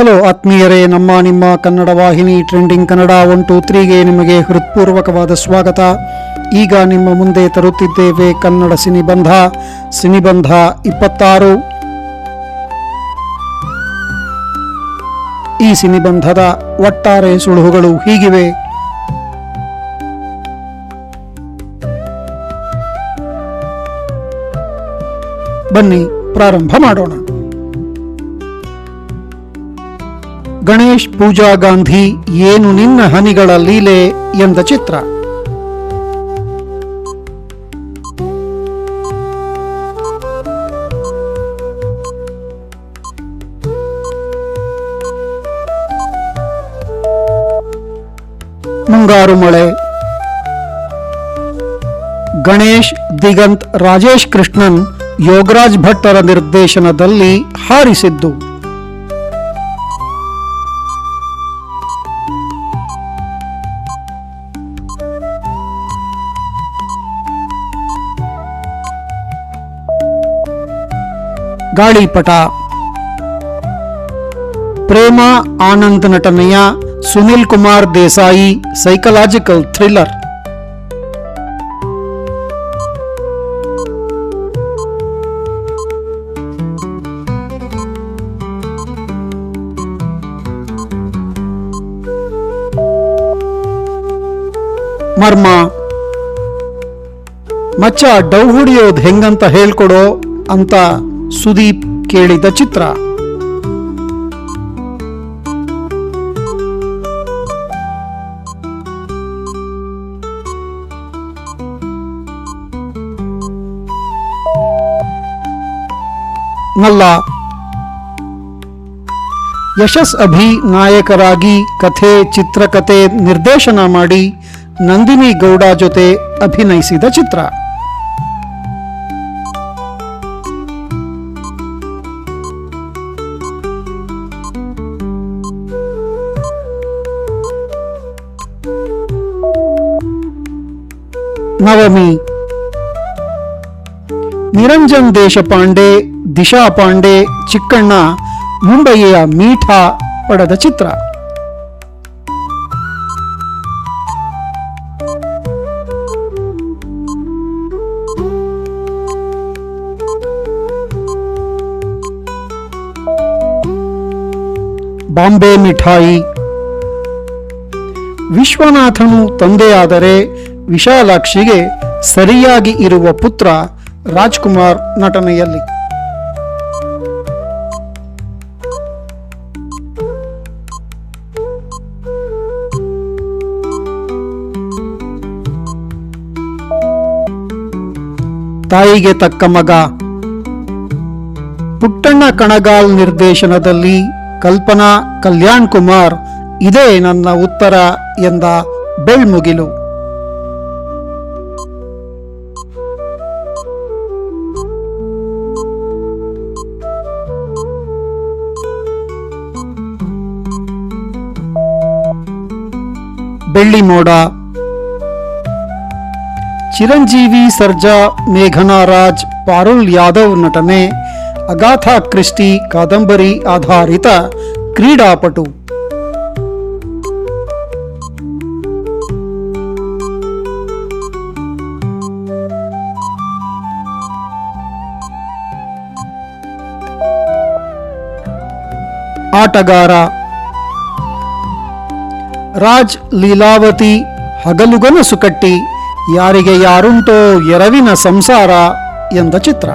Hello ಆತ್ಮೀಯರೇ, ನಿಮ್ಮ ಕನ್ನಡ ವಾಹಿನಿ ಟ್ರೆಂಡಿಂಗ್ ಕನ್ನಡ 123ಗೆ ನಿಮಗೆ ಹೃತ್ಪೂರ್ವಕವಾದ ಸ್ವಾಗತ. ಈಗ ನಿಮ್ಮ ಮುಂದೆ ತರುತ್ತಿದ್ದೇವೆ ಕನ್ನಡ ಸಿನಿಬಂಧ 26. ಈ ಸಿನಿಬಂಧದ ಒಟ್ಟಾರೆ ಸುಳುಹುಗಳು ಹೀಗಿವೆ. ಬನ್ನಿ ಪ್ರಾರಂಭ ಮಾಡೋಣ. ಗಣೇಶ್ ಪೂಜಾ ಗಾಂಧಿ ಏನು ನಿನ್ನ ಹನಿಗಳ ಲೀಲೆ ಎಂದ ಚಿತ್ರ. ಮುಂಗಾರು ಮಳೆ. ಗಣೇಶ್, ದಿಗಂತ್, ರಾಜೇಶ್ ಕೃಷ್ಣನ್, ಯೋಗರಾಜ್ ಭಟ್ಟರ ನಿರ್ದೇಶನದಲ್ಲಿ ಹಾರಿಸಿದ್ದು. ಗಾಳಿಪಟ. ಪ್ರೇಮ ಆನಂದ್ ನಟನೆಯ ಸುನಿಲ್ ಕುಮಾರ್ ದೇಸಾಯಿ ಸೈಕಲಾಜಿಕಲ್ ಥ್ರಿಲ್ಲರ್. ಮರ್ಮ. ಮಚ್ಚ ಡೌ ಹುಡಿಯೋದು ಹೆಂಗಂತ ಹೇಳ್ಕೊಡೋ ಅಂತ ಸುದೀಪ್ ಕೇಳಿದ ಚಿತ್ರ. ನಲ್ಲ. ಯಶಸ್ ಅಭಿ ನಾಯಕರಾಗಿ ಕಥೆ, ಚಿತ್ರಕಥೆ ನಿರ್ದೇಶನ ಮಾಡಿ ನಂದಿನಿ ಗೌಡ ಜೊತೆ ಅಭಿನಯಿಸಿದ ಚಿತ್ರ. ನವಮಿ. ನಿರಂಜನ್ ದೇಶಪಾಂಡೆ, ದಿಶಾ ಪಾಂಡೆ, ಚಿಕ್ಕಣ್ಣ ಮುಂಬಯಿಯ ಮೀಠಾ ಪಡೆದ ಚಿತ್ರ. ಬಾಂಬೆ ಮಿಠಾಯಿ. ವಿಶ್ವನಾಥನು ತಂದೆಯಾದರೆ ವಿಶಾಲಾಕ್ಷಿಗೆ ಸರಿಯಾಗಿ ಇರುವ ಪುತ್ರ ರಾಜ್ಕುಮಾರ್ ನಟನೆಯಲ್ಲಿ. ತಾಯಿಗೆ ತಕ್ಕ ಮಗ. ಪುಟ್ಟಣ್ಣ ಕಣಗಾಲ್ ನಿರ್ದೇಶನದಲ್ಲಿ ಕಲ್ಪನಾ ಕಲ್ಯಾಣ್ ಕುಮಾರ್ ಇದೇ ನನ್ನ ಉತ್ತರ ಎಂದ ಬೆಳ್ಮುಗಿಲು. ಬೆಳ್ಳಿ ಮೋಡ. ಚಿರಂಜೀವಿ ಸರ್ಜಾ, ಮೇಘನಾ ರಾಜ್, ಪಾರುಲ್ ಯಾದವ್ ನಟನೆ, ಅಗಾಥಾ ಕ್ರಿಸ್ಟಿ ಕಾದಂಬರಿ ಆಧಾರಿತ ಕ್ರೀಡಾಪಟು. ಆಟಗಾರ. ರಾಜ್, ಲೀಲಾವತಿ ಹಗಲುಗನಸು ಕಟ್ಟಿ ಯಾರಿಗೆ ಯಾರುಂಟೋ ಎರವಿನ ಸಂಸಾರ ಎಂದ ಚಿತ್ರ.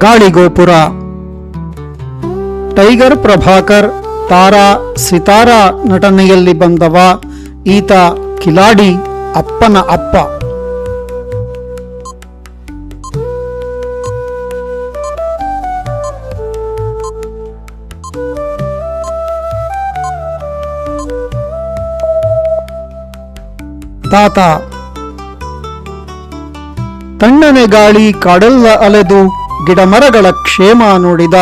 ಗಾಳಿಗೋಪುರ. ಟೈಗರ್ ಪ್ರಭಾಕರ್, ತಾರಾ, ಸಿತಾರಾ ನಟನೆಯಲ್ಲಿ ಬಂದವ ಈತ ಕಿಲಾಡಿ, ಅಪ್ಪನ ಅಪ್ಪ. ತಾತ. ತಣ್ಣನೆ ಗಾಳಿ ಕಾಡೆಲ್ಲ ಅಲೆದು ಗಿಡಮರಗಳ ಕ್ಷೇಮ ನೋಡಿದ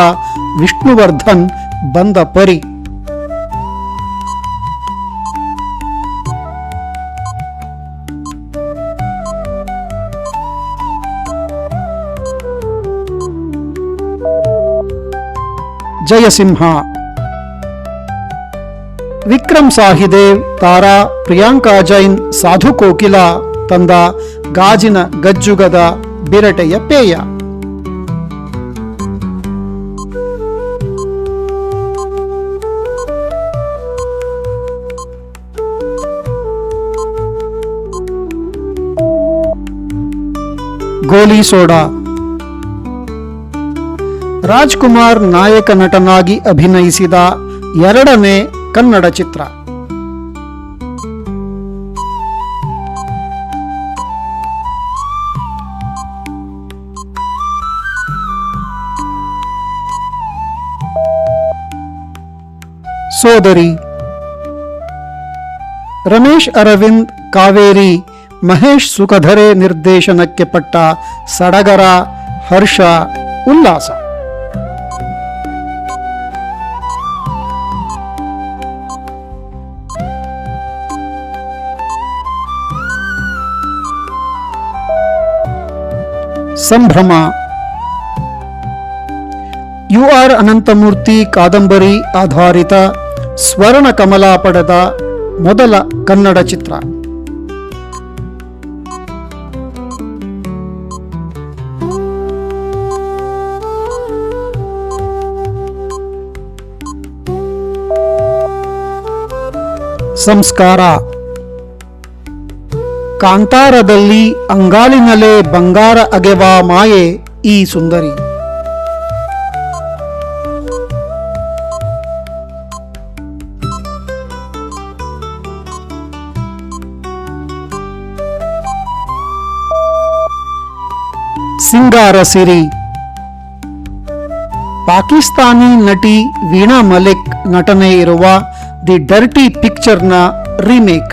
ವಿಷ್ಣುವರ್ಧನ್ ಬಂದ ಪರಿ. ಜಯಸಿಂಹ. ವಿಕ್ರಮ್ ಸಾಹಿದೇವ್, ತಾರಾ, ಪ್ರಿಯಾಂಕಾ ಜೈನ್, ಸಾಧು ಕೋಕಿಲ ತಂದ ಗಾಜಿನ ಗಜ್ಜುಗದ ಬಿರಟೆಯ ಪೇಯ. ಗೋಲಿ ಸೋಡಾ. ರಾಜ್ಕುಮಾರ್ ನಾಯಕ ನಟನಾಗಿ ಅಭಿನಯಿಸಿದ ಎರಡನೇ ಕನ್ನಡ ಚಿತ್ರ. ಸೋದರಿ. ರಮೇಶ್ ಅರವಿಂದ್, ಕಾವೇರಿ, ಮಹೇಶ್ ಸುಖಧರೆ ನಿರ್ದೇಶನಕ್ಕೆ ಪಟ್ಟ ಸಡಗರ, ಹರ್ಷ, ಉಲ್ಲಾಸ. ಸಂಭ್ರಮ. ಯು ಆರ್ ಅನಂತಮೂರ್ತಿ ಕಾದಂಬರಿ ಆಧಾರಿತ ಸ್ವರ್ಣ ಕಮಲ ಪಡೆದ ಮೊದಲ ಕನ್ನಡ ಚಿತ್ರ. ಸಂಸ್ಕಾರ. ಕಾಂತಾರದಲ್ಲಿ ಅಂಗಾಲಿನಲೆ ಬಂಗಾರ ಅಗೆವ ಮಾಯೆ ಈ ಸುಂದರಿ. ಸಿಂಗಾರ ಸಿರಿ. ಪಾಕಿಸ್ತಾನಿ ನಟಿ ವೀಣಾ ಮಲಿಕ್ ನಟನೆ ಇರುವ ದಿ ಡರ್ಟಿ ಪಿಕ್ಚರ್ನ ರೀಮೇಕ್.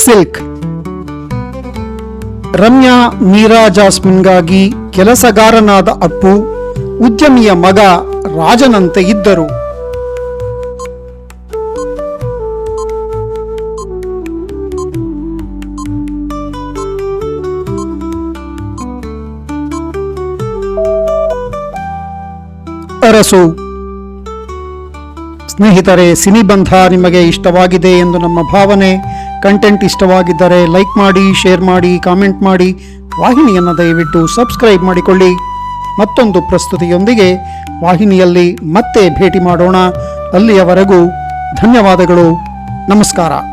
ಸಿಲ್ಕ್. ರಮ್ಯಾ ಮೀರಾ ಜಾಸ್ಮಿನ್ಗಾಗಿ ಕೆಲಸಗಾರನಾದ ಅಪ್ಪು ಉದ್ಯಮಿಯ ಮಗ ರಾಜನಂತೆ ಇದ್ದರು. ಅರಸು. ಸ್ನೇಹಿತರೆ, ಸಿನಿಬಂಧ ನಿಮಗೆ ಇಷ್ಟವಾಗಿದೆ ಎಂದು ನಮ್ಮ ಭಾವನೆ. ಕಂಟೆಂಟ್ ಇಷ್ಟವಾಗಿದ್ದರೆ ಲೈಕ್ ಮಾಡಿ, ಶೇರ್ ಮಾಡಿ, ಕಾಮೆಂಟ್ ಮಾಡಿ. ವಾಹಿನಿಯನ್ನು ದಯವಿಟ್ಟು ಸಬ್ಸ್ಕ್ರೈಬ್ ಮಾಡಿಕೊಳ್ಳಿ. ಮತ್ತೊಂದು ಪ್ರಸ್ತುತಿಯೊಂದಿಗೆ ವಾಹಿನಿಯಲ್ಲಿ ಮತ್ತೆ ಭೇಟಿ ಮಾಡೋಣ. ಅಲ್ಲಿಯವರೆಗೂ ಧನ್ಯವಾದಗಳು. ನಮಸ್ಕಾರ.